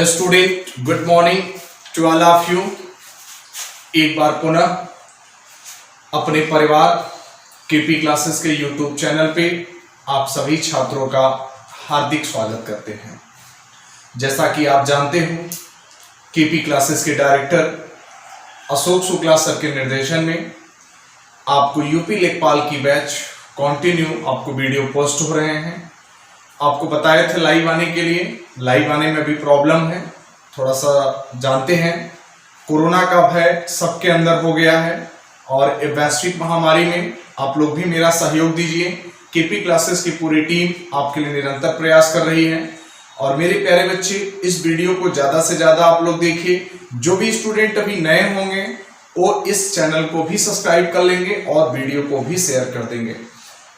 Hello student, good morning to all of you. एक बार पुनः अपने परिवार केपी क्लासेस के यूट्यूब चैनल पे आप सभी छात्रों का हार्दिक स्वागत करते हैं। जैसा कि आप जानते हो, केपी क्लासेस के डायरेक्टर अशोक शुक्ला सर के निर्देशन में आपको यूपी लेखपाल की बैच कंटिन्यू आपको वीडियो पोस्ट हो रहे हैं। आपको बताए थे लाइव आने के लिए, लाइव आने में भी प्रॉब्लम है, थोड़ा सा जानते हैं। कोरोना का भय सबके अंदर हो गया है और इस वैश्विक महामारी में आप लोग भी मेरा सहयोग दीजिए। केपी क्लासेस की पूरी टीम आपके लिए निरंतर प्रयास कर रही है और मेरे प्यारे बच्चे, इस वीडियो को ज्यादा से ज्यादा आप लोग देखिए। जो भी स्टूडेंट अभी नए होंगे वो इस चैनल को भी सब्सक्राइब कर लेंगे और वीडियो को भी शेयर कर देंगे।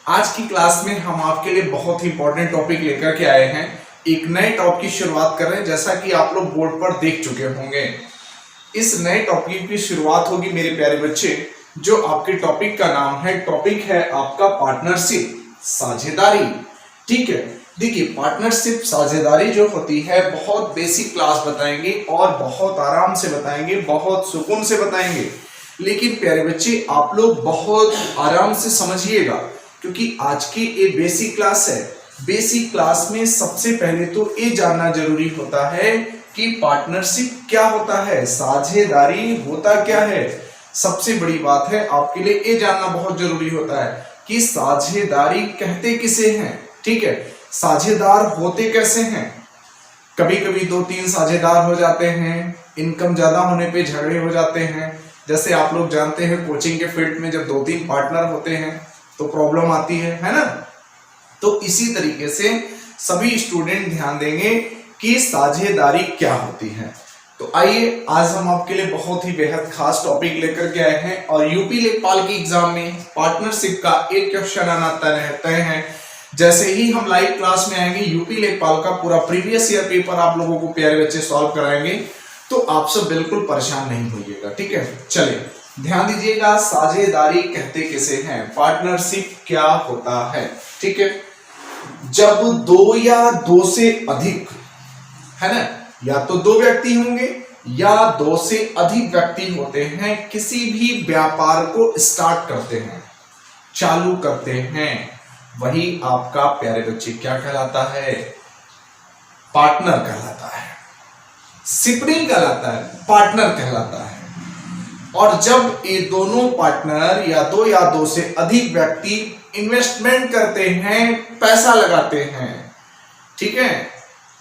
आज की क्लास में हम आपके लिए बहुत ही इंपॉर्टेंट टॉपिक लेकर के आए हैं। एक नए टॉपिक की शुरुआत कर रहे हैं, जैसा कि आप लोग बोर्ड पर देख चुके होंगे। इस नए टॉपिक की शुरुआत होगी मेरे प्यारे बच्चे, जो आपके टॉपिक का नाम है, टॉपिक है आपका पार्टनरशिप, साझेदारी। ठीक है, देखिए पार्टनरशिप साझेदारी जो होती है बहुत बेसिक क्लास बताएंगे और बहुत आराम से बताएंगे, बहुत सुकून से बताएंगे। लेकिन प्यारे बच्चे, आप लोग बहुत आराम से समझिएगा क्योंकि आज की ये बेसिक क्लास है। बेसिक क्लास में सबसे पहले तो ये जानना जरूरी होता है कि पार्टनरशिप क्या होता है, साझेदारी होता क्या है। सबसे बड़ी बात है आपके लिए ये जानना बहुत जरूरी होता है कि साझेदारी कहते किसे हैं। ठीक है, साझेदार होते कैसे हैं। कभी कभी 2-3 साझेदार हो जाते हैं, इनकम ज्यादा होने पे झगड़े हो जाते हैं। जैसे आप लोग जानते हैं कोचिंग के फील्ड में जब 2-3 पार्टनर होते हैं तो प्रॉब्लम आती है ना। तो इसी तरीके से सभी स्टूडेंट ध्यान देंगे कि साझेदारी क्या होती है। तो आइए, आज हम आपके लिए बहुत ही बेहद खास टॉपिक लेकर के आए हैं और यूपी लेखपाल की एग्जाम में पार्टनरशिप का एक क्वेश्चन आना तय है। जैसे ही हम लाइव क्लास में आएंगे, यूपी लेखपाल का पूरा प्रीवियस ईयर पेपर आप लोगों को प्यारे बच्चे सॉल्व कराएंगे, तो आप सब बिल्कुल परेशान नहीं होइएगा। ठीक है, चलिए ध्यान दीजिएगा, साझेदारी कहते किसे हैं, पार्टनरशिप क्या होता है। ठीक है, जब 2 या 2 से अधिक, है ना, या तो 2 व्यक्ति होंगे या 2 से अधिक व्यक्ति होते हैं, किसी भी व्यापार को स्टार्ट करते हैं, चालू करते हैं, वही आपका प्यारे बच्चे क्या कहलाता है, पार्टनर कहलाता है, सिपलिंग कहलाता है, पार्टनर कहलाता है। और जब ये दोनों पार्टनर या 2 से अधिक व्यक्ति इन्वेस्टमेंट करते हैं, पैसा लगाते हैं, ठीक है,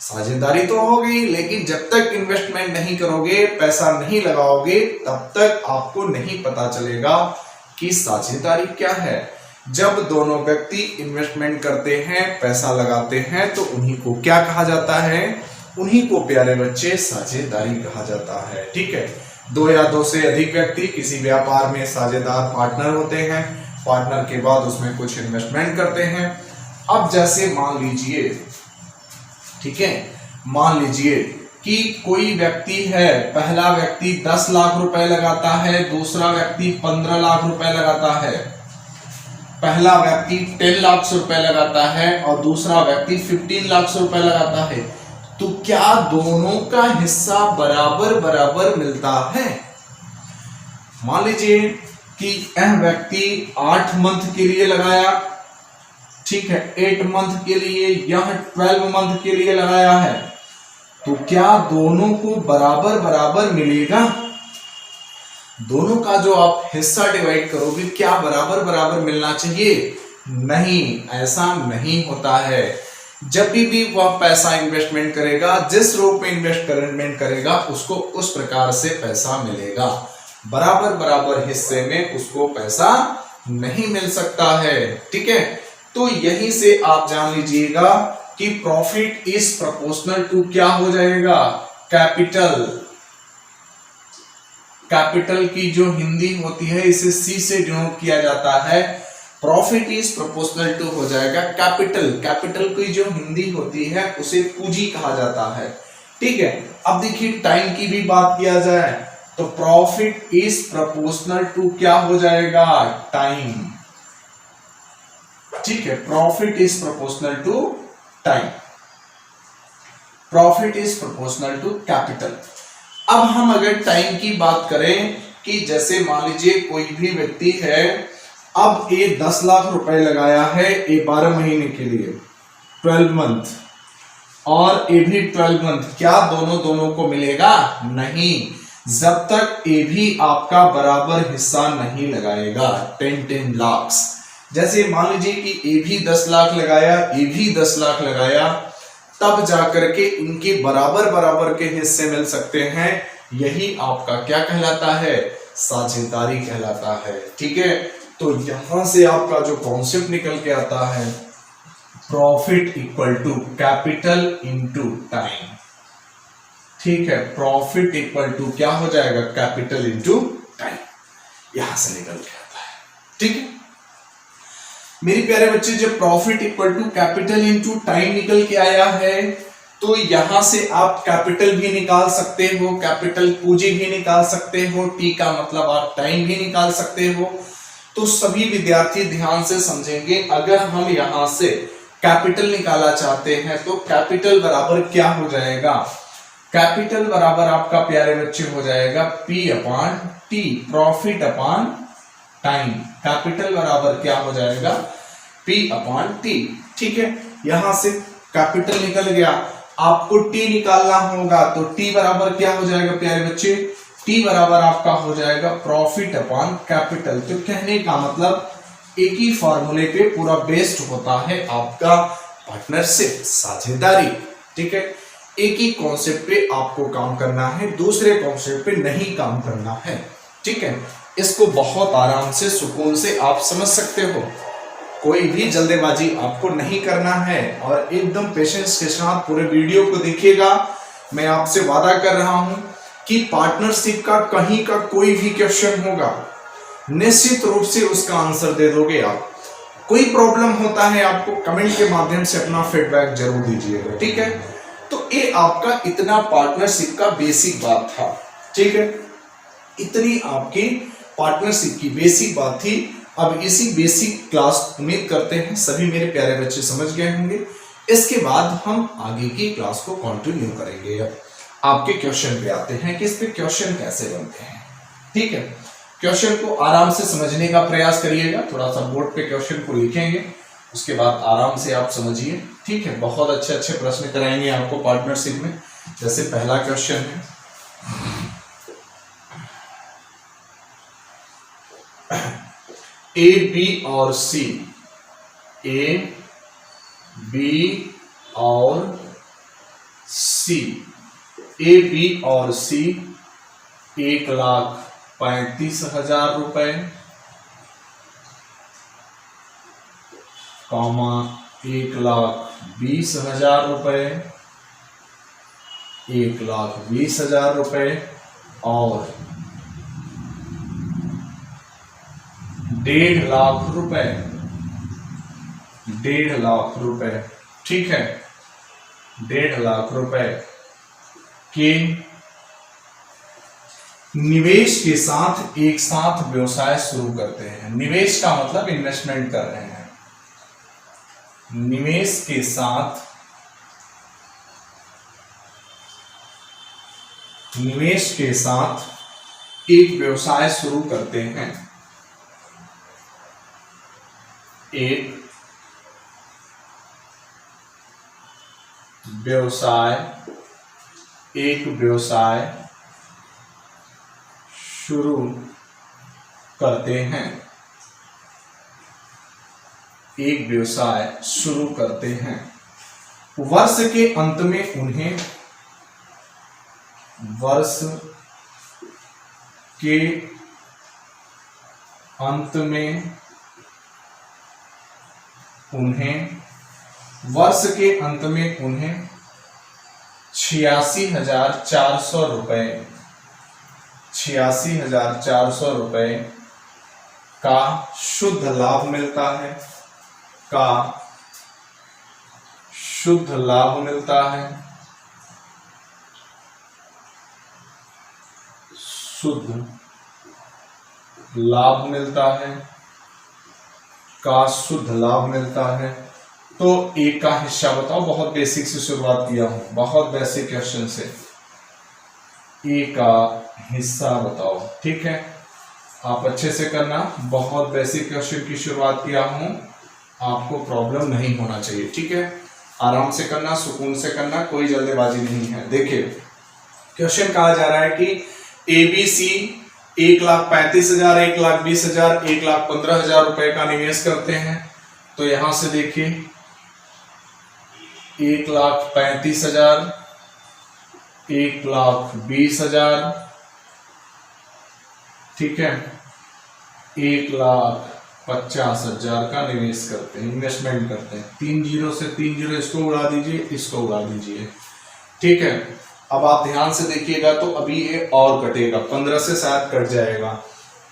साझेदारी तो हो गई, लेकिन जब तक इन्वेस्टमेंट नहीं करोगे, पैसा नहीं लगाओगे, तब तक आपको नहीं पता चलेगा कि साझेदारी क्या है। जब दोनों व्यक्ति इन्वेस्टमेंट करते हैं, पैसा लगाते हैं, तो उन्हीं को क्या कहा जाता है, उन्हीं को प्यारे बच्चे साझेदारी कहा जाता है। ठीक है, 2 या 2 से अधिक व्यक्ति किसी व्यापार में साझेदार पार्टनर होते हैं, पार्टनर के बाद उसमें कुछ इन्वेस्टमेंट करते हैं। अब जैसे मान लीजिए, ठीक है, मान लीजिए कि कोई व्यक्ति है, पहला व्यक्ति 10 लाख रुपए लगाता है, दूसरा व्यक्ति 15 लाख रुपए लगाता है, पहला व्यक्ति 10 लाख रुपए लगाता है और दूसरा व्यक्ति 15 लाख रुपए लगाता है, तो क्या दोनों का हिस्सा बराबर बराबर मिलता है। मान लीजिए कि यह व्यक्ति 8 मंथ के लिए लगाया, ठीक है, 8 मंथ के लिए, यह 12 मंथ के लिए लगाया है, तो क्या दोनों को बराबर बराबर मिलेगा। दोनों का जो आप हिस्सा डिवाइड करोगे, क्या बराबर बराबर मिलना चाहिए, नहीं, ऐसा नहीं होता है। जब भी वह पैसा इन्वेस्टमेंट करेगा, जिस रूप में इन्वेस्टमेंट करेगा, उसको उस प्रकार से पैसा मिलेगा, बराबर बराबर हिस्से में उसको पैसा नहीं मिल सकता है। ठीक है, तो यहीं से आप जान लीजिएगा कि प्रॉफिट इज प्रोपोर्शनल टू क्या हो जाएगा, कैपिटल। कैपिटल की जो हिंदी होती है, इसे सी से डिनोट किया जाता है, प्रॉफिट इज प्रोपोर्शनल टू हो जाएगा कैपिटल। कैपिटल की जो हिंदी होती है उसे पूंजी कहा जाता है। ठीक है, अब देखिए टाइम की भी बात किया जाए तो प्रॉफिट इज प्रोपोर्शनल टू क्या हो जाएगा, टाइम। ठीक है, profit is proportional to time. Profit is proportional to capital. अब हम अगर टाइम की बात करें कि जैसे मान लीजिए कोई भी व्यक्ति है, अब ये 10 लाख रुपए लगाया है ये 12 महीने के लिए, 12 मंथ, और ये भी 12 मंथ, क्या दोनों को मिलेगा? नहीं, जब तक ये भी आपका बराबर हिस्सा नहीं लगाएगा। 10 लाख, जैसे मान लीजिए कि ये भी 10 लाख लगाया, ये भी 10 लाख लगाया, तब जाकर के इनके बराबर के हिस्से मिल सकते हैं। यही आपका क्या कहलाता है? साझेदारी कहलाता है। ठीक है, तो यहां से आपका जो कॉन्सेप्ट निकल के आता है, profit equal to capital into time. ठीक है, प्रॉफिट इक्वल टू क्या हो जाएगा? कैपिटल इंटू टाइम, यहां से निकल के आता है। ठीक है मेरे प्यारे बच्चे, जब profit equal to capital into time निकल के आया है, तो यहां से आप कैपिटल भी निकाल सकते हो, कैपिटल पूंजी भी निकाल सकते हो, टी का मतलब आप टाइम भी निकाल सकते हो। तो सभी विद्यार्थी ध्यान से समझेंगे, अगर हम यहां से कैपिटल निकालना चाहते हैं तो कैपिटल बराबर क्या हो जाएगा? कैपिटल बराबर आपका प्यारे बच्चे हो जाएगा P upon T, profit upon time. Capital बराबर क्या हो जाएगा? P upon T. ठीक है, यहां से कैपिटल निकल गया, आपको टी निकालना होगा, तो टी बराबर क्या हो जाएगा प्यारे बच्चे? टी बराबर आपका हो जाएगा प्रॉफिट अपॉन कैपिटल। तो कहने का मतलब एक ही फॉर्मूले पे पूरा बेस्ड होता है आपका पार्टनरशिप, साझेदारी। ठीक है, एक ही कॉन्सेप्ट पे आपको काम करना है, दूसरे कॉन्सेप्ट पे नहीं काम करना है। ठीक है, इसको बहुत आराम से सुकून से आप समझ सकते हो, कोई भी जल्दबाजी आपको नहीं करना है, और एकदम पेशेंस के साथ पूरे वीडियो को देखिएगा। मैं आपसे वादा कर रहा हूं कि पार्टनरशिप का कहीं का कोई भी क्वेश्चन होगा, निश्चित रूप से उसका आंसर दे दोगे आप। कोई प्रॉब्लम होता है आपको कमेंट के माध्यम से अपना फीडबैक जरूर दीजिएगा। ठीक है, तो ये आपका इतना पार्टनरशिप का बेसिक बात था। ठीक है, इतनी आपकी पार्टनरशिप की बेसिक बात थी। अब इसी बेसिक क्लास उम्मीद करते हैं सभी मेरे प्यारे बच्चे समझ गए होंगे। इसके बाद हम आगे की क्लास को कंटिन्यू करेंगे। अब आपके क्वेश्चन पे आते हैं कि इस पे क्वेश्चन कैसे बनते हैं। ठीक है, क्वेश्चन को आराम से समझने का प्रयास करिएगा, थोड़ा सा बोर्ड पे क्वेश्चन को लिखेंगे, उसके बाद आराम से आप समझिए। ठीक है, बहुत अच्छे प्रश्न कराएंगे आपको पार्टनरशिप में। जैसे पहला क्वेश्चन है, ए बी और सी, ए बी और सी, ए बी और सी 1,35,000 रुपए, कॉमा 1,20,000 रुपए, 1,20,000 रुपए और 1.5 लाख रुपए, 1.5 लाख रुपए। ठीक है, 1.5 लाख रुपए के निवेश के साथ एक साथ व्यवसाय शुरू करते हैं। निवेश का मतलब इन्वेस्टमेंट कर रहे हैं। निवेश के साथ एक व्यवसाय शुरू करते हैं। एक व्यवसाय शुरू करते हैं। एक व्यवसाय शुरू करते हैं। वर्ष के अंत में उन्हें वर्ष के अंत में उन्हें 86,400 रुपए, 86,400 रुपए का शुद्ध लाभ मिलता है, शुद्ध लाभ मिलता है। का शुद्ध लाभ मिलता है तो एक का हिस्सा बताओ। बहुत बेसिक से शुरुआत किया हूं, बहुत बेसिक क्वेश्चन से। ए का हिस्सा बताओ, ठीक है। आप अच्छे से करना, बहुत बेसिक क्वेश्चन की शुरुआत किया हूं, आपको प्रॉब्लम नहीं होना चाहिए, ठीक है। आराम से करना, सुकून से करना, कोई जल्दबाजी नहीं है। देखिए क्वेश्चन कहा जा रहा है कि एबीसी 1,35,000, 1,20,000, 1,15,000 रुपए का निवेश करते हैं। तो यहां से देखिए 1,35,000, 1,20,000, ठीक है, 1,50,000 का निवेश करते हैं, इन्वेस्टमेंट करते हैं। 3 जीरो से 3 जीरो इसको उड़ा दीजिए, इसको उड़ा दीजिए, ठीक है। अब आप ध्यान से देखिएगा तो अभी ये और कटेगा, 15 से शायद कट जाएगा।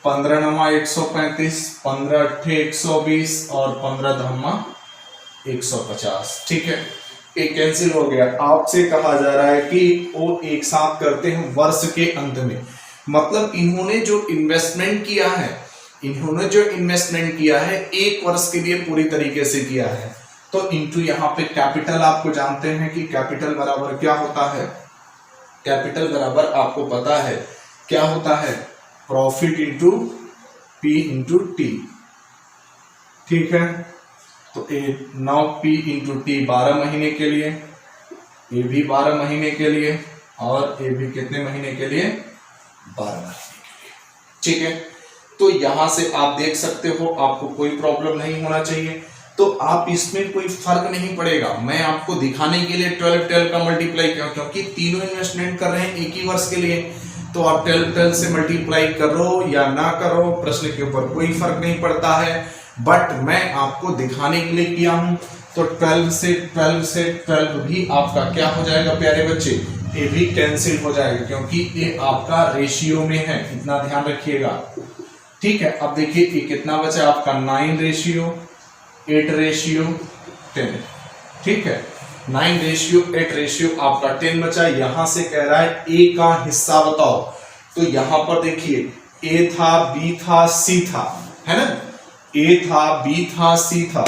15 नमा 135, 15 अट्ठे 120 और 15 धम्मा 150, ठीक है। एक कैंसिल हो गया। आपसे कहा जा रहा है कि वो एक साथ करते हैं वर्ष के अंत में, मतलब इन्होंने जो इन्वेस्टमेंट किया है एक वर्ष के लिए पूरी तरीके से किया है। तो इनटू यहाँ पे कैपिटल, आपको जानते हैं कि कैपिटल बराबर क्या होता है। कैपिटल बराबर आपको पता है क्या होता है, profit into P into T, ठीक है। तो 9P इंटू टी 12 महीने के लिए, ये भी 12 महीने के लिए, और ये भी कितने महीने के लिए, 12 महीने के लिए, ठीक है। तो यहां से आप देख सकते हो, आपको कोई प्रॉब्लम नहीं होना चाहिए। तो आप इसमें कोई फर्क नहीं पड़ेगा। मैं आपको दिखाने के लिए 12 का मल्टीप्लाई किया, क्योंकि तीनों इन्वेस्टमेंट कर रहे हैं एक ही वर्ष के लिए। तो आप 12 से मल्टीप्लाई करो या ना करो, प्रश्न के ऊपर कोई फर्क नहीं पड़ता है, बट मैं आपको दिखाने के लिए किया हूं। तो 12 से 12 भी आपका क्या हो जाएगा प्यारे बच्चे, ये भी कैंसिल हो जाएगा, क्योंकि ये आपका रेशियो में है, इतना ध्यान रखिएगा, ठीक है। अब देखिए ये कितना बचा आपका, 9:8:10, ठीक है। 9:8 आपका 10 बचा। यहां से कह रहा है ए का हिस्सा बताओ। तो यहां पर देखिए ए था, बी था, सी था, है ना। ए था, बी था, सी था।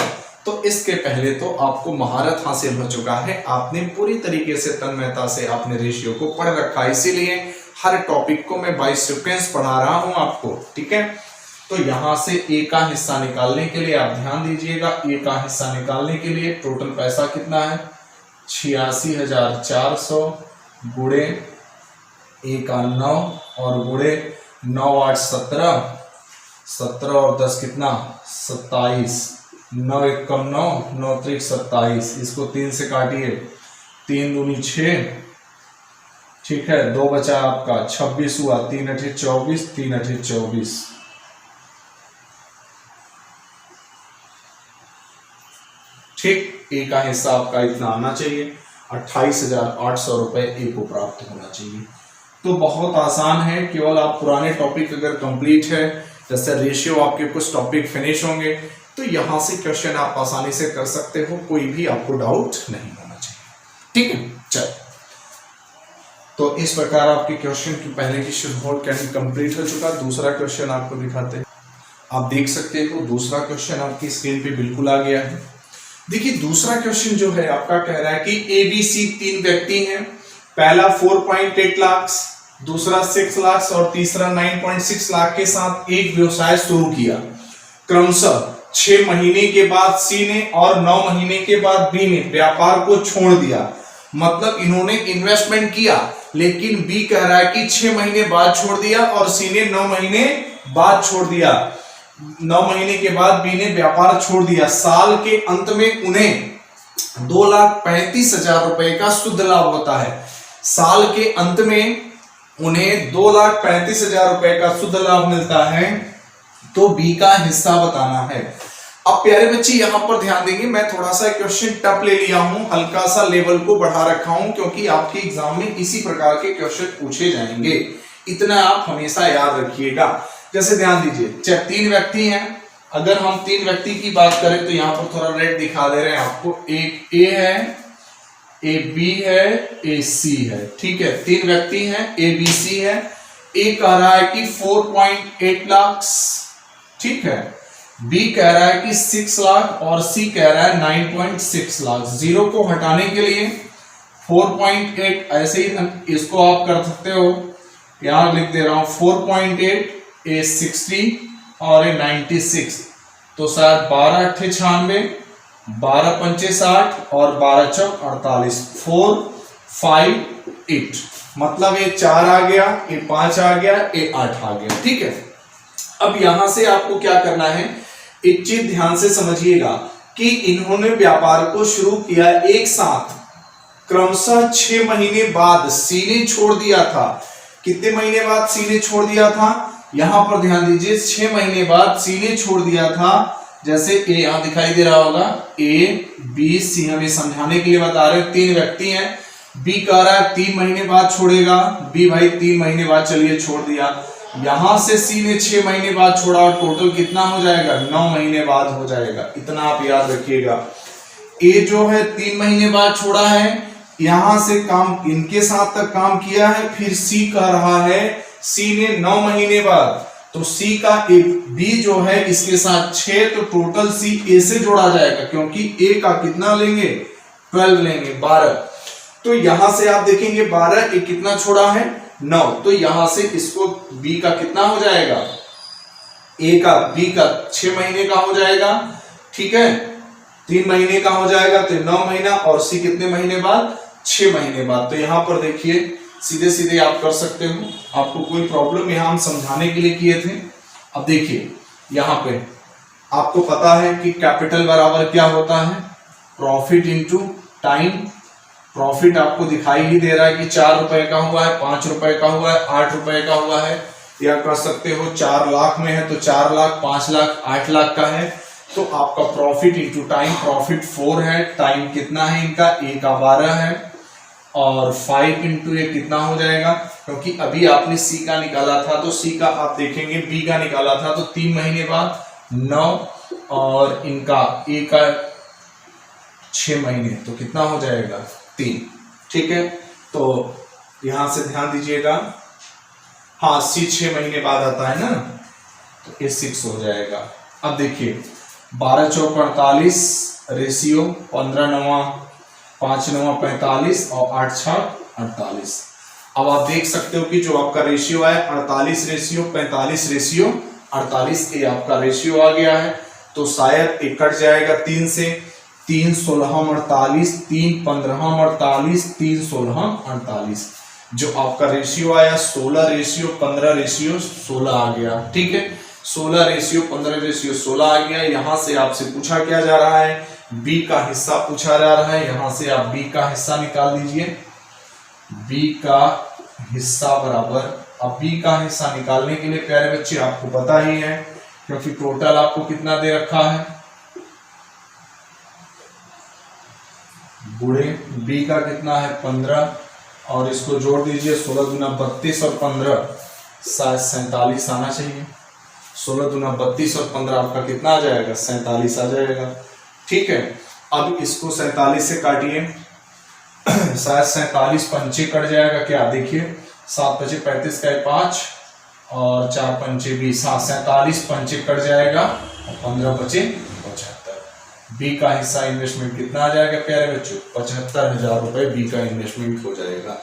तो इसके पहले तो आपको महारत हासिल हो चुका है, आपने पूरी तरीके से तन्मयता से आपने रेशियो को पढ़ रखा है, इसीलिए हर टॉपिक को मैं बाय सीक्वेंस पढ़ा रहा हूं आपको, ठीक है। तो यहां से ए का हिस्सा निकालने के लिए आप ध्यान दीजिएगा, ए का हिस्सा निकालने के लिए टोटल पैसा कितना है, 86,400 गुणे ए का 9 और गुणे 9 8 17 और 10 कितना 27, 9 1 कम 9, 9 3 27, इसको 3 से काटिए, 3 दूनी 6, ठीक है। 2 बचा आपका 26 हुआ, 3 8 24, 3 8 24, ठीक। ए का हिस्सा आपका इतना आना चाहिए, 28,800 रुपए ए को प्राप्त होना चाहिए। तो बहुत आसान है, केवल आप पुराने टॉपिक अगर कंप्लीट है, जैसे रेशियो आपके कुछ टॉपिक फिनिश होंगे, तो यहां से क्वेश्चन आप आसानी से कर सकते हो, कोई भी आपको डाउट नहीं होना चाहिए, ठीक है। चल, तो इस प्रकार आपके क्वेश्चन की पहले की शुरुआत कंप्लीट हो चुका। दूसरा क्वेश्चन आपको दिखाते हैं, आप देख सकते हो दूसरा क्वेश्चन आपकी स्क्रीन पे बिल्कुल आ गया है। देखिए दूसरा क्वेश्चन जो है आपका कह रहा है कि एबीसी 3 व्यक्ति हैं, पहला 4.8 लाख, दूसरा 6 लाख और तीसरा 9.6 लाख के साथ एक व्यवसाय शुरू किया। क्रमशः 6 महीने के बाद सी ने और 9 महीने के बाद बी ने व्यापार को छोड़ दिया। मतलब इन्होंने इन्वेस्टमेंट किया, लेकिन बी कह रहा है कि 6 महीने बाद छोड़ दिया और सी ने 9 महीने बाद छोड़ दिया। 9 महीने के बाद बी ने व्यापार छोड़ दिया। साल के अंत में उन्हें 2,35,000 रुपए का शुद्ध लाभ होता है। साल के अंत में उन्हें 2,35,000 रुपए का शुद्ध लाभ मिलता है। तो बी का हिस्सा बताना है। अब प्यारे बच्चे यहां पर ध्यान देंगे, मैं थोड़ा सा क्वेश्चन टफ ले लिया हूं, हल्का सा लेवल को बढ़ा रखा हूं, क्योंकि आपके एग्जाम में इसी प्रकार के क्वेश्चन पूछे जाएंगे, इतना आप हमेशा याद रखिएगा। जैसे ध्यान दीजिए, चाहे 3 व्यक्ति हैं, अगर हम 3 व्यक्ति की बात करें तो यहां पर थोड़ा रेड दिखा दे रहे हैं आपको, एक ए है, ए बी है, ए सी है, ठीक है। 3 व्यक्ति हैं, ए बी सी है। ए कह रहा है कि 4.8 लाख, ठीक है। बी कह रहा है कि 6 लाख और सी कह रहा है 9.6 लाख। जीरो को हटाने के लिए 4.8 ऐसे ही इसको आप कर सकते हो, यहां लिख दे रहा हूं 4.8 ए 60 और ए 96, तो शायद 12 अट्ठे 96, 12 पंचे 60 और 12 चौक 48, 4 5 8, मतलब ये 4 आ गया, ये 5 आ गया, ये 8 आ गया। ठीक है, अब यहां से आपको क्या करना है, एक चीज ध्यान से समझिएगा कि इन्होंने व्यापार को शुरू किया एक साथ, क्रमशः 6 महीने बाद सी ने छोड़ दिया था। कितने महीने बाद सी ने छोड़ दिया था, यहां पर ध्यान दीजिए, 6 महीने बाद सी ने छोड़ दिया था। जैसे ए यहां दिखाई दे रहा होगा, ए बी सी, हमें समझाने के लिए बता रहे हैं, 3 व्यक्ति हैं। बी कह रहा है 3 महीने बाद छोड़ेगा, बी भाई 3 महीने बाद चलिए छोड़ दिया। यहां से सी ने 6 महीने बाद छोड़ा और टोटल कितना हो जाएगा, 9 महीने बाद हो जाएगा। इतना आप याद रखिएगा। ए जो है 3 महीने बाद छोड़ा है, यहां से काम इनके साथ तक काम किया है, फिर सी कह रहा है सी ने 9 महीने बाद, तो सी का बी जो है इसके साथ 6, तो टोटल सी ए से जोड़ा जाएगा, क्योंकि ए का कितना लेंगे, 12 लेंगे, 12। तो यहां से आप देखेंगे 12, ए कितना छोड़ा है, 9, तो यहां से इसको बी का कितना हो जाएगा, ए का बी का 6 महीने का हो जाएगा। ठीक है, 3 महीने का हो जाएगा तो 9 महीना, और सी कितने महीने बाद, 6 महीने बाद। तो यहां पर देखिए सीधे सीधे आप कर सकते हो, आपको कोई प्रॉब्लम, यहां हम समझाने के लिए किए थे। अब देखिए यहां पे आपको पता है कि कैपिटल बराबर क्या होता है, प्रॉफिट इंटू टाइम। प्रॉफिट आपको दिखाई ही दे रहा है कि 4 रुपए का हुआ है, 5 रुपए का हुआ है, 8 रुपए का हुआ है, या कर सकते हो 4 लाख में है तो 4 लाख, 5 लाख, 8 लाख का है। तो आपका प्रॉफिट इंटू टाइम, प्रॉफिट 4 है, टाइम कितना है इनका, ए का 12 है, और 5 इंटू ए कितना हो जाएगा, क्योंकि अभी आपने सी का निकाला था, तो सी का आप देखेंगे बी का निकाला था, तो 3 महीने बाद 9, और इनका ए का 6 महीने, तो कितना हो जाएगा, 3। ठीक है, तो यहां से ध्यान दीजिएगा, हाँ सी 6 महीने बाद आता है ना, तो ए 6 हो जाएगा। अब देखिए 12 चौक 48 रेशियो, 15 9 5 9 45 और 8 6 48। अब आप देख सकते हो कि जो आपका रेशियो है 48 रेशियो 45 रेशियो 48, ये आपका रेशियो आ गया है। तो शायद ये कट जाएगा 3 से, 3 16 48, 3 15 48, 3 16 48। जो आपका रेशियो आया 16 रेशियो 15 रेशियो 16 आ गया। ठीक है, 16 रेशियो 15 रेशियो 16 आ गया। यहां से आपसे पूछा क्या जा रहा है, बी का हिस्सा पूछा जा रहा है। यहां से आप बी का हिस्सा निकाल दीजिए, बी का हिस्सा बराबर, अब बी का हिस्सा निकालने के लिए प्यारे बच्चे आपको पता ही है, क्योंकि टोटल आपको कितना दे रखा है, बूढ़े बी का कितना है 15, और इसको जोड़ दीजिए 16 दूना 32 और 15 47 आना चाहिए। 16 दूना 32 और 15 आपका कितना आ जाएगा, 47 आ जाएगा। ठीक है, अब इसको 47 से काटिए, शायद 47 पंचे कट जाएगा क्या, देखिए 7 पंचे 35 का 5 और 4 पंचे 20, हाँ 47 पंचे कट जाएगा और 15 बचे 75। बी का हिस्सा इन्वेस्टमेंट कितना आ जाएगा प्यारे बच्चों, 75,000 रुपए बी का इन्वेस्टमेंट हो जाएगा।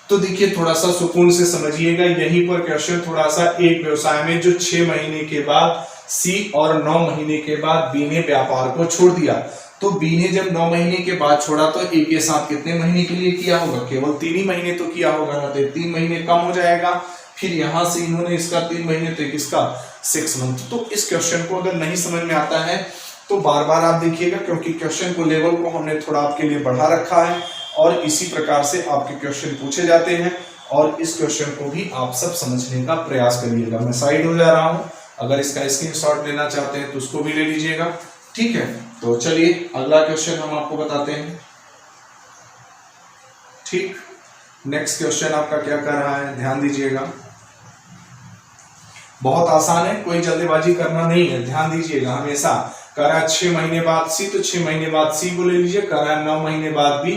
तो देखिए थोड़ा सा सुकून से समझिएगा, यहीं पर क्वेश्चन थोड़ा सा, एक व्यवसाय में जो 6 महीने के बाद सी और 9 महीने के बाद बी ने व्यापार को छोड़ दिया, तो बी ने जब 9 महीने के बाद छोड़ा तो ए के साथ कितने महीने के लिए किया होगा, केवल 3 ही महीने तो किया होगा ना, तो 3 महीने कम हो जाएगा। फिर यहां से इन्होंने इसका 3 महीने तो किसका 6 मंथ। तो इस क्वेश्चन को अगर नहीं समझ में आता है तो बार बार आप देखिएगा, क्योंकि क्वेश्चन को लेवल को हमने थोड़ा आपके लिए बढ़ा रखा है और इसी प्रकार से आपके क्वेश्चन पूछे जाते हैं, और इस क्वेश्चन को भी आप सब समझने का प्रयास करिएगा। मैं साइड हो जा रहा हूं, अगर इसका स्क्रीनशॉट लेना चाहते हैं तो उसको भी ले लीजिएगा। ठीक है, तो चलिए अगला क्वेश्चन हम आपको बताते हैं। ठीक, नेक्स्ट क्वेश्चन आपका क्या कर रहा है, ध्यान दीजिएगा, बहुत आसान है, कोई जल्दबाजी करना नहीं है, ध्यान दीजिएगा। हमेशा कह रहा है 6 महीने बाद सी, तो 6 महीने बाद सी को ले लीजिए, कह रहा है 9 महीने बाद बी,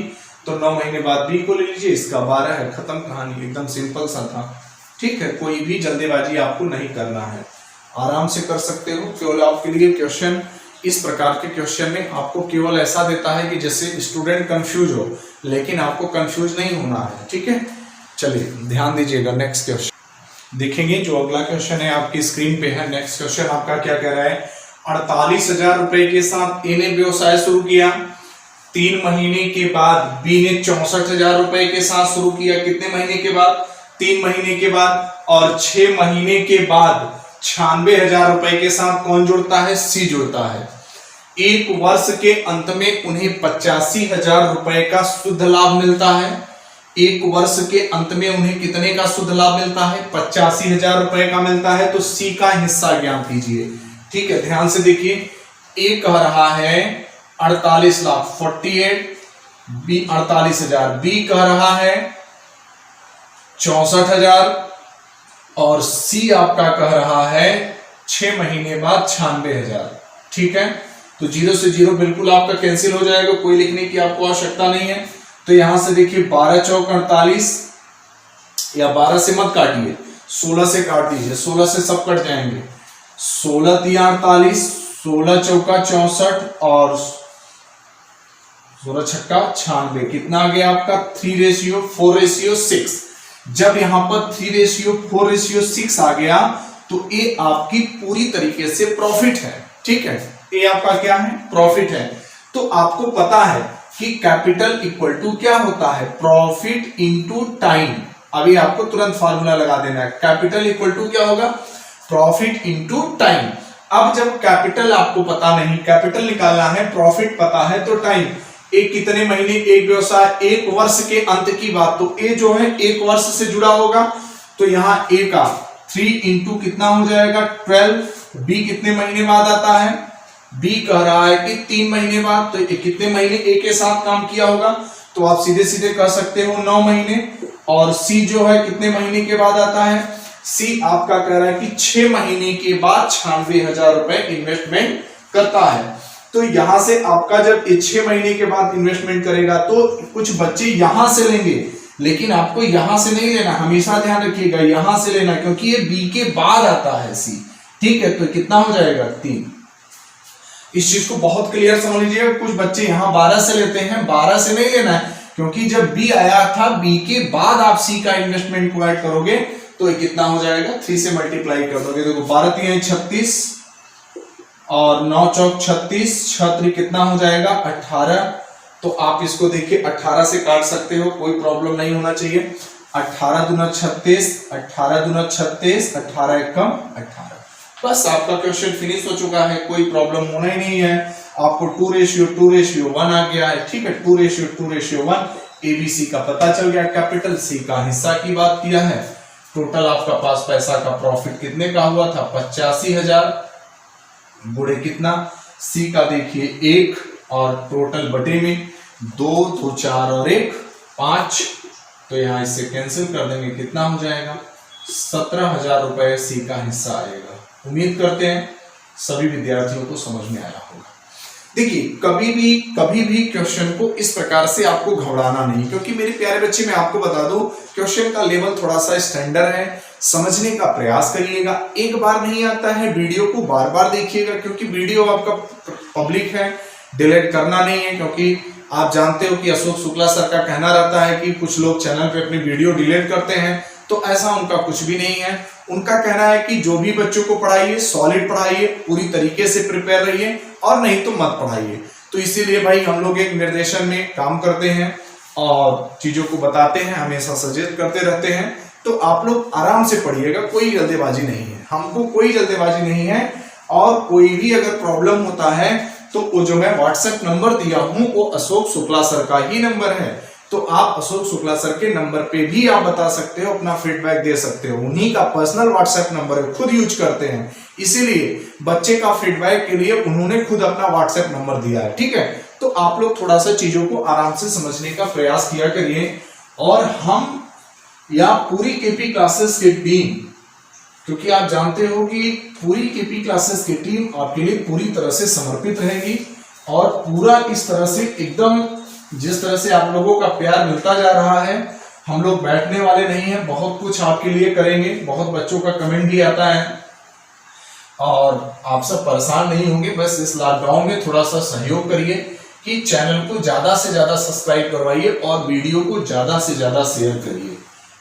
तो 9 महीने बाद बी को ले लीजिए, इसका 12 है, खत्म कहानी, एकदम सिंपल सा था। ठीक है, कोई भी जल्दबाजी आपको नहीं करना है। आराम से कर सकते हो। केवल आपके लिए क्वेश्चन, इस प्रकार के क्वेश्चन में आपको केवल ऐसा देता है कि जैसे स्टूडेंट कंफ्यूज हो, लेकिन आपको कंफ्यूज नहीं होना है, ठीक है। चलिए ध्यान दीजिएगा, नेक्स्ट क्वेश्चन देखेंगे। जो अगला क्वेश्चन है आपकी स्क्रीन पे है। नेक्स्ट क्वेश्चन आपका क्या कह रहा है, 48,000 रुपए के साथ ए ने व्यवसाय शुरू किया। 3 महीने के बाद बी ने 64,000 रुपए के साथ शुरू किया। कितने महीने के बाद? 3 महीने के बाद। और 6 महीने के बाद 96,000 रुपए के साथ कौन जुड़ता है? सी जुड़ता है। 1 वर्ष के अंत में उन्हें 85,000 रुपए का शुद्ध लाभ मिलता है। 1 वर्ष के अंत में उन्हें कितने का शुद्ध लाभ मिलता है? 85,000 रुपए का मिलता है। तो सी का हिस्सा ज्ञात कीजिए, ठीक है। ध्यान से देखिए, ए कह रहा है 48 लाख 48, बी 48,000, बी कह रहा है 64,000 और सी आपका कह रहा है 6 महीने बाद 96,000, ठीक है। तो 0 से 0 बिल्कुल आपका कैंसिल हो जाएगा, कोई लिखने की आपको आवश्यकता नहीं है। तो यहां से देखिए 12 चौक 48, या 12 से मत काटिए, 16 से काट दीजिए, 16 से सब कट जाएंगे। 16 तिया 48, 16 चौका 64 और 16 छक्का 96। कितना आ गया आपका? 3:4:6। जब यहां पर 3:4:6 आ गया तो ये आपकी पूरी तरीके से प्रॉफिट है, ठीक है। ये आपका क्या है? प्रॉफिट है। तो आपको पता है कि कैपिटल इक्वल टू क्या होता है? Profit into time. अभी आपको तुरंत फॉर्मूला लगा देना है। कैपिटल इक्वल टू क्या होगा? Profit into time. अब जब कैपिटल आपको पता नहीं, कैपिटल निकालना है, प्रॉफिट पता है, तो टाइम, एक कितने महीने, एक व्यवसाय, 1 वर्ष के अंत की बात, तो ए जो है 1 वर्ष से जुड़ा होगा। तो यहां ए का 3 इंटू कितना हो जाएगा? 12। बी कितने महीने बाद आता है? बी कह रहा है कि 3 महीने बाद। तो कितने महीने ए के साथ काम किया होगा? तो आप सीधे सीधे कह सकते हो 9 महीने। और सी जो है कितने महीने के बाद आता है? सी आपका कह रहा है कि 6 महीने के बाद 96,000 रुपए इन्वेस्टमेंट करता है। तो यहां से आपका जब 6 महीने के बाद इन्वेस्टमेंट करेगा तो कुछ बच्चे यहां से लेंगे, लेकिन आपको यहां से नहीं लेना, हमेशा ध्यान रखिएगा यहां से लेना, क्योंकि ये बी के बाद आता है सी, ठीक है। तो कितना हो जाएगा? 3। इस चीज को बहुत क्लियर समझ लीजिएगा। कुछ बच्चे यहाँ 12 से लेते हैं, 12 से नहीं लेना है, क्योंकि जब बी आया था, बी के बाद आप सी का इन्वेस्टमेंट प्रोवाइड करोगे तो ये कितना हो जाएगा? 3 से मल्टीप्लाई कर दोगे। देखो 12 3 36 और 9 चौक 36, 6 कितना हो जाएगा? 18। तो आप इसको देखिए 18 से काट सकते हो, कोई प्रॉब्लम नहीं होना चाहिए। 18 दूना 36, 18 दूना 36, 18 एकम 18। बस आपका क्वेश्चन फिनिश हो चुका है, कोई प्रॉब्लम होना ही नहीं है। आपको 2:1 आ गया है, ठीक है। 2:1 एबीसी का पता चल गया, कैपिटल सी का हिस्सा की बात किया है। टोटल आपका पास पैसा का प्रॉफिट कितने का हुआ था? 85,000 गुणे कितना? सी का देखिए 1 और टोटल बटे में 2 तो 4 और 1 5। तो यहां इससे कैंसिल कर देंगे, कितना हो जाएगा? 17,000 रुपए सी का हिस्सा आएगा। उम्मीद करते हैं सभी विद्यार्थियों को समझ में आया होगा। देखिए कभी भी क्वेश्चन को इस प्रकार से आपको घबराना नहीं, क्योंकि मेरे प्यारे बच्चे मैं आपको बता दूं क्वेश्चन का लेवल थोड़ा सा स्टैंडर्ड है। समझने का प्रयास करिएगा, एक बार नहीं आता है, वीडियो को बार बार देखिएगा, क्योंकि वीडियो आपका पब्लिक है, डिलीट करना नहीं है। क्योंकि आप जानते हो कि अशोक शुक्ला सर का कहना रहता है कि कुछ लोग चैनल पे अपनी वीडियो डिलीट करते हैं, तो ऐसा उनका कुछ भी नहीं है। उनका कहना है कि जो भी बच्चों को पढ़ाइए, सॉलिड पढ़ाइए, पूरी तरीके से प्रिपेयर रहिए, और नहीं तो मत पढ़ाइए। तो इसीलिए भाई हम लोग एक निर्देशन में काम करते हैं और चीजों को बताते हैं, हमेशा सजेस्ट करते रहते हैं। तो आप लोग आराम से पढ़िएगा, कोई जल्दबाजी नहीं है, हमको कोई जल्दबाजी नहीं है। और कोई भी अगर प्रॉब्लम होता है तो वो जो मैं व्हाट्सएप नंबर दिया हूं वो अशोक शुक्ला सर का ही नंबर है। तो आप अशोक शुक्ला सर के नंबर पे भी आप बता सकते हो, अपना फीडबैक दे सकते हो। उन्हीं का पर्सनल व्हाट्सएप नंबर है, खुद यूज करते हैं, इसीलिए बच्चे का फीडबैक के लिए उन्होंने खुद अपना व्हाट्सएप नंबर दिया है, ठीक है। तो आप लोग थोड़ा सा चीजों को आराम से समझने का प्रयास किया करिए। और हम या पूरी केपी क्लासेस की टीम, क्योंकि आप जानते हो कि पूरी केपी क्लासेस की टीम आपके लिए पूरी तरह से समर्पित रहेगी, और पूरा इस तरह से एकदम जिस तरह से आप लोगों का प्यार मिलता जा रहा है, हम लोग बैठने वाले नहीं हैं, बहुत कुछ आपके लिए करेंगे। बहुत बच्चों का कमेंट भी आता है, और आप सब परेशान नहीं होंगे, बस इस लॉकडाउन में थोड़ा सा सहयोग करिए कि चैनल को ज्यादा से ज्यादा सब्सक्राइब करवाइए और वीडियो को ज्यादा से ज्यादा शेयर करिए।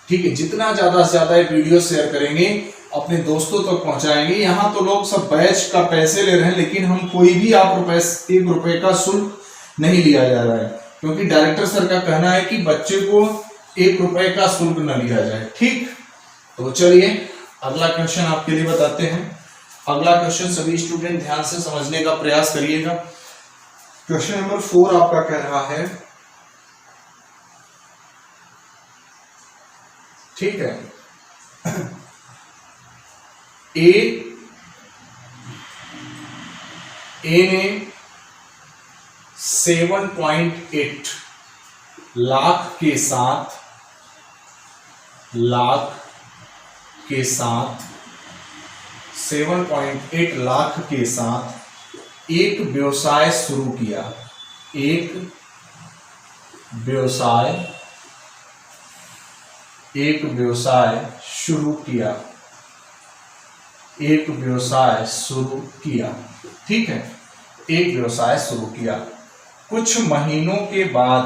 ठीक है, जितना ज्यादा से ज्यादा वीडियो शेयर करेंगे अपने दोस्तों तक तो पहुंचाएंगे। यहाँ तो लोग सब बैच का पैसे ले रहे हैं, लेकिन हम कोई भी आप ₹1 का शुल्क नहीं लिया जा रहा है, क्योंकि डायरेक्टर सर का कहना है कि बच्चे को ₹1 का शुल्क न लिया जाए। ठीक, तो चलिए अगला क्वेश्चन आपके लिए बताते हैं। अगला क्वेश्चन सभी स्टूडेंट ध्यान से समझने का प्रयास करिएगा। क्वेश्चन नंबर 4 आपका कह रहा है, ठीक है, ए ने 7.8 लाख के साथ 7.8 लाख के साथ एक व्यवसाय शुरू किया। एक व्यवसाय शुरू किया। ठीक है, एक व्यवसाय शुरू किया। कुछ महीनों के बाद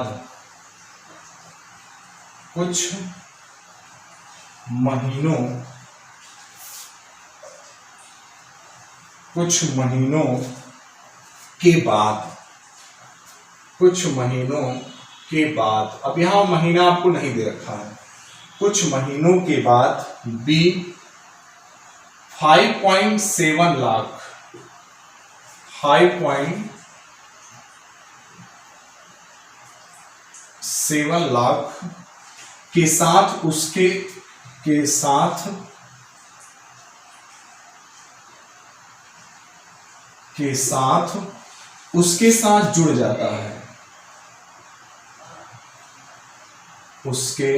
अब यहां महीना आपको नहीं दे रखा है। कुछ महीनों के बाद बी 5.7 लाख 5.7 लाख के साथ उसके साथ जुड़ जाता है। उसके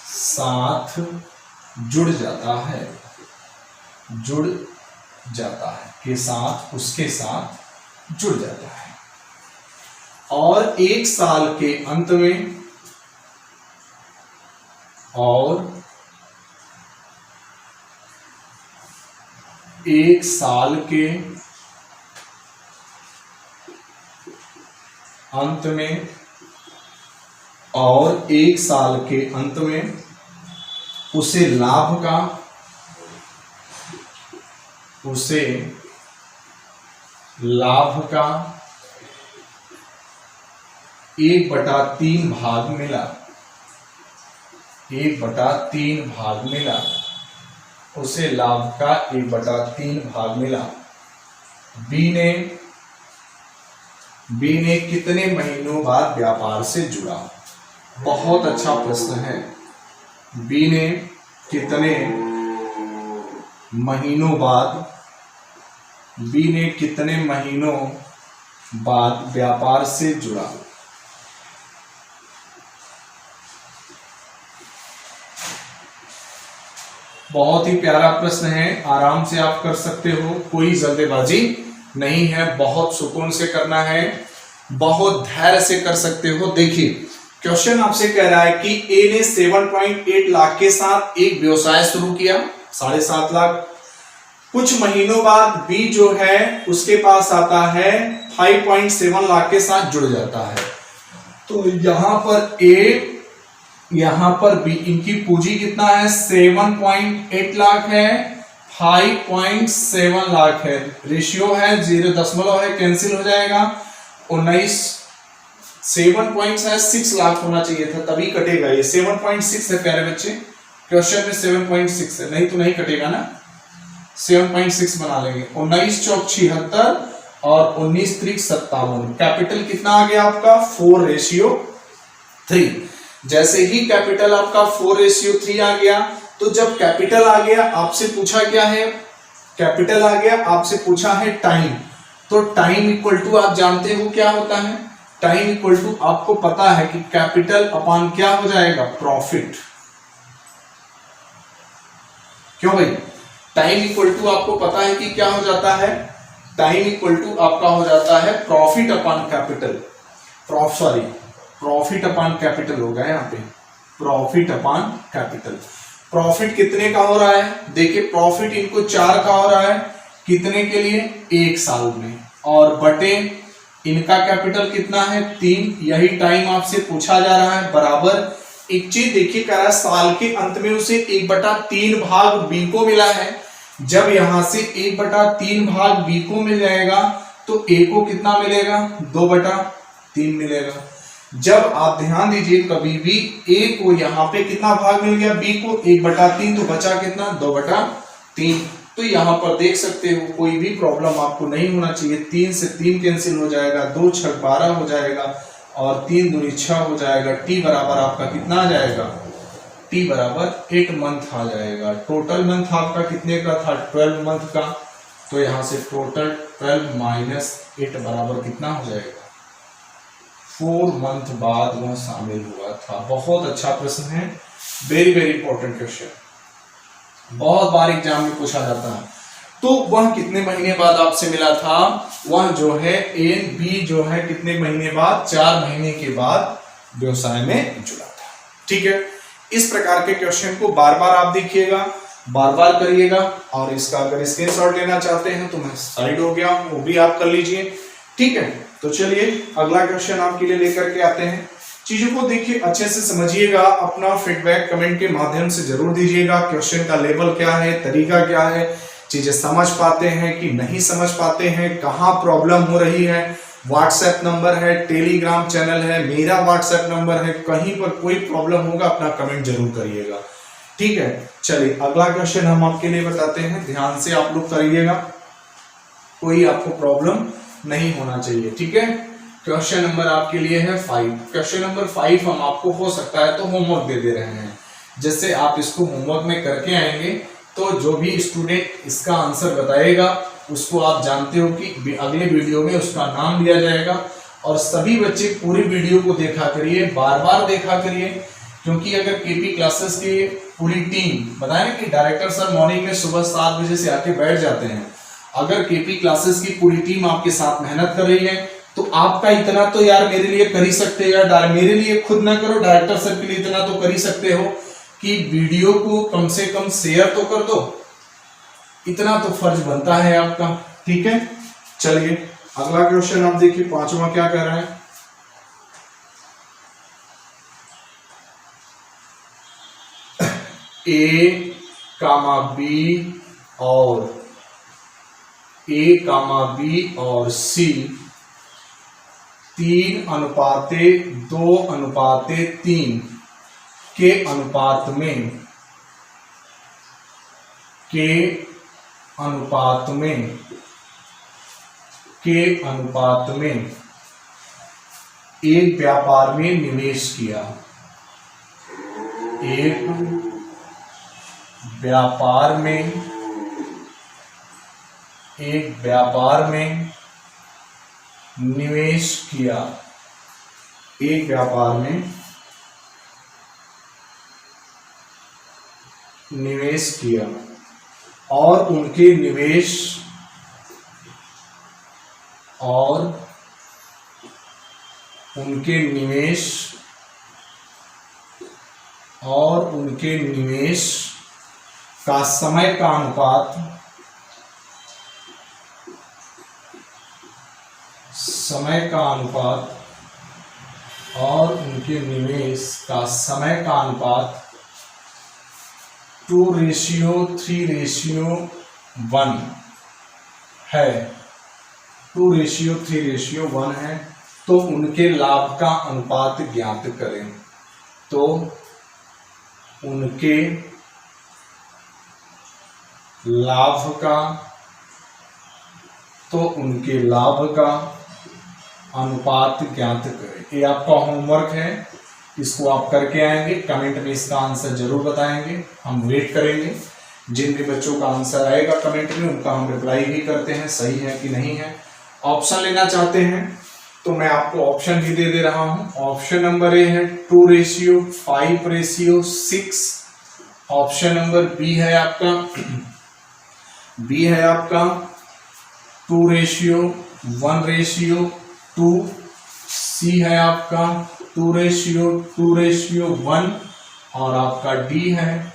साथ जुड़ जाता है और एक साल के अंत में उसे लाभ का 1/3 भाग मिला। उसे लाभ का 1/3 भाग मिला। बी ने कितने महीनों बाद व्यापार से जुड़ा? बहुत अच्छा प्रश्न है। बी ने कितने महीनों बाद व्यापार से जुड़ा? बहुत ही प्यारा प्रश्न है, आराम से आप कर सकते हो, कोई जल्दबाजी नहीं है, बहुत सुकून से करना है, बहुत धैर्य से कर सकते हो। देखिए क्वेश्चन आपसे कह रहा है कि ए ने 7.8 लाख के साथ एक व्यवसाय शुरू किया, 7.5 लाख। कुछ महीनों बाद बी जो है उसके पास आता है 5.7 लाख के साथ जुड़ जाता है। तो यहां पर ए, यहां पर बी, इनकी पूंजी कितना है? 7.8 लाख है, 5.7 लाख है, रेशियो है 0 है, कैंसिल हो जाएगा। 19 7.6 लाख होना चाहिए था, तभी कटेगा। ये 7.6 है प्यारे बच्चे, क्वेश्चन में 7.6 है, नहीं तो नहीं कटेगा ना, 7.6 बना लेंगे। 19 चौक 76 और 19 त्रिक 57। कैपिटल कितना आ गया आपका? 4:3। जैसे ही कैपिटल आपका 4:3 आ गया, तो जब कैपिटल आ गया आपसे पूछा क्या है? कैपिटल आ गया, आपसे पूछा है टाइम। तो टाइम इक्वल टू आप जानते हो क्या होता है? टाइम इक्वल टू आपको पता है कि कैपिटल अपॉन क्या हो जाएगा? प्रॉफिट। क्यों भाई? टाइम इक्वल टू आपको पता है कि क्या हो जाता है? टाइम इक्वल टू आपका हो जाता है profit upon capital. Profit upon capital होगा यहाँ पे, प्रॉफिट अपॉन कैपिटल। प्रॉफिट कितने का हो रहा है, देखिए प्रॉफिट इनको 4 का हो रहा है, कितने के लिए, 1 साल में, और बटे इनका कैपिटल कितना है, 3, यही टाइम आपसे पूछा जा रहा है, बराबर एक चीज देखिए कह रहा है साल के अंत में उसे 1/3 भाग बी को मिला है। जब यहां से 1/3 भाग बी को मिल जाएगा तो ए को कितना मिलेगा, 2/3 मिलेगा। जब आप ध्यान दीजिए कभी भी ए को यहाँ पे कितना भाग मिल गया, बी को 1/3, तो बचा कितना, 2/3। तो यहाँ पर देख सकते हो कोई भी प्रॉब्लम आपको नहीं होना चाहिए। 3 से 3 कैंसिल हो जाएगा, 2 6 12 हो जाएगा, और 3 दूनी 6 हो जाएगा। टी बराबर आपका कितना आ जाएगा, टी बराबर 8 मंथ आ जाएगा। टोटल मंथ आपका कितने का था, 12 मंथ का, तो यहाँ से टोटल 12 माइनस 8 बराबर कितना हो जाएगा, 4 मंथ बाद वह शामिल हुआ था। बहुत अच्छा प्रश्न है, वेरी वेरी इंपॉर्टेंट क्वेश्चन, बहुत बार एग्जाम में पूछा जाता है। तो वह कितने महीने बाद आपसे मिला था, वह जो है ए बी जो है कितने महीने बाद, 4 महीने के बाद व्यवसाय में जुड़ा था। ठीक है, इस प्रकार के क्वेश्चन को बार बार आप देखिएगा, बार बार करिएगा, और इसका अगर स्क्रीनशॉट लेना चाहते हैं तो मैं साइड हो गया, वो भी आप कर लीजिए। ठीक है, तो चलिए अगला क्वेश्चन आपके लिए लेकर के आते हैं। चीजों को देखिए अच्छे से समझिएगा, अपना फीडबैक कमेंट के माध्यम से जरूर दीजिएगा। क्वेश्चन का लेवल क्या है, तरीका क्या है, चीजें समझ पाते हैं कि नहीं समझ पाते हैं, कहाँ प्रॉब्लम हो रही है। व्हाट्सएप नंबर है, टेलीग्राम चैनल है, मेरा व्हाट्सएप नंबर है, कहीं पर कोई प्रॉब्लम होगा अपना कमेंट जरूर करिएगा। ठीक है, चलिए अगला क्वेश्चन हम आपके लिए बताते हैं, ध्यान से आप लोग करिएगा, कोई आपको प्रॉब्लम नहीं होना चाहिए। ठीक है, क्वेश्चन नंबर आपके लिए है 5। क्वेश्चन नंबर 5 हम आपको हो सकता है तो होमवर्क दे दे रहे हैं, जैसे आप इसको होमवर्क में करके आएंगे तो जो भी स्टूडेंट इसका आंसर बताएगा उसको आप जानते हो कि अगले वीडियो में उसका नाम लिया जाएगा। और सभी बच्चे पूरी वीडियो को देखा करिए, बार बार देखा करिए, क्योंकि अगर केपी क्लासेस की पूरी टीम, बताए ना कि डायरेक्टर सर मॉर्निंग में सुबह 7 बजे से आके बैठ जाते हैं, अगर केपी क्लासेस की पूरी टीम आपके साथ मेहनत कर रही है तो आपका इतना तो यार मेरे लिए कर ही सकते हो यार, मेरे लिए खुद ना करो, डायरेक्टर सर के लिए इतना तो कर ही सकते हो कि वीडियो को कम से कम शेयर तो कर दो, इतना तो फर्ज बनता है आपका। ठीक है, चलिए अगला क्वेश्चन आप देखिए, 5वां क्या कह रहा है, ए कामा बी और सी 3:2:3 के अनुपात में एक व्यापार में निवेश किया, एक व्यापार में निवेश किया, एक व्यापार में निवेश किया, और उनके निवेश का समय का अनुपात और उनके निवेश का समय का अनुपात 2:3:1 है, 2:3:1 है। तो उनके लाभ का अनुपात ज्ञात करें, तो उनके लाभ का अनुपात ज्ञात करें। ये आपका होमवर्क है, इसको आप करके आएंगे, कमेंट में इसका आंसर जरूर बताएंगे, हम वेट करेंगे। जिन भी बच्चों का आंसर आएगा कमेंट में उनका हम रिप्लाई भी करते हैं, सही है कि नहीं है। ऑप्शन लेना चाहते हैं तो मैं आपको ऑप्शन भी दे रहा हूं। ऑप्शन नंबर ए है 2:5:6। ऑप्शन नंबर बी है आपका 2:1:2। सी है आपका 2:2:1 और आपका डी है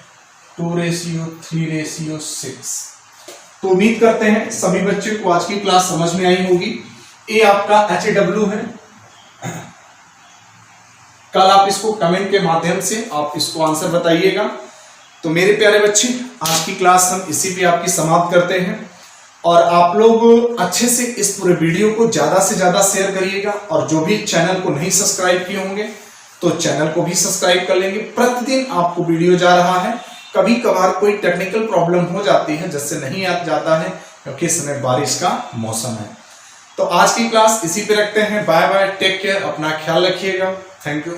2:3:6। तो उम्मीद करते हैं सभी बच्चों को आज की क्लास समझ में आई होगी। ये आपका HW है। कल आप इसको कमेंट के माध्यम से आप इसको आंसर बताइएगा। तो मेरे प्यारे बच्चे, आज की क्लास हम इसी पे आपकी समाप्त करते हैं और आप लोग अच्छे से इस पूरे वीडियो को ज्यादा से ज्यादा शेयर करिएगा और जो भी चैनल को नहीं सब्सक्राइब किए होंगे तो चैनल को भी सब्सक्राइब कर लेंगे। प्रतिदिन आपको वीडियो जा रहा है। कभी कभार कोई टेक्निकल प्रॉब्लम हो जाती है जिससे नहीं आ जाता है क्योंकि इस समय बारिश का मौसम है। तो आज की क्लास इसी पे रखते हैं। बाय बाय, टेक केयर, अपना ख्याल रखिएगा। Thank you.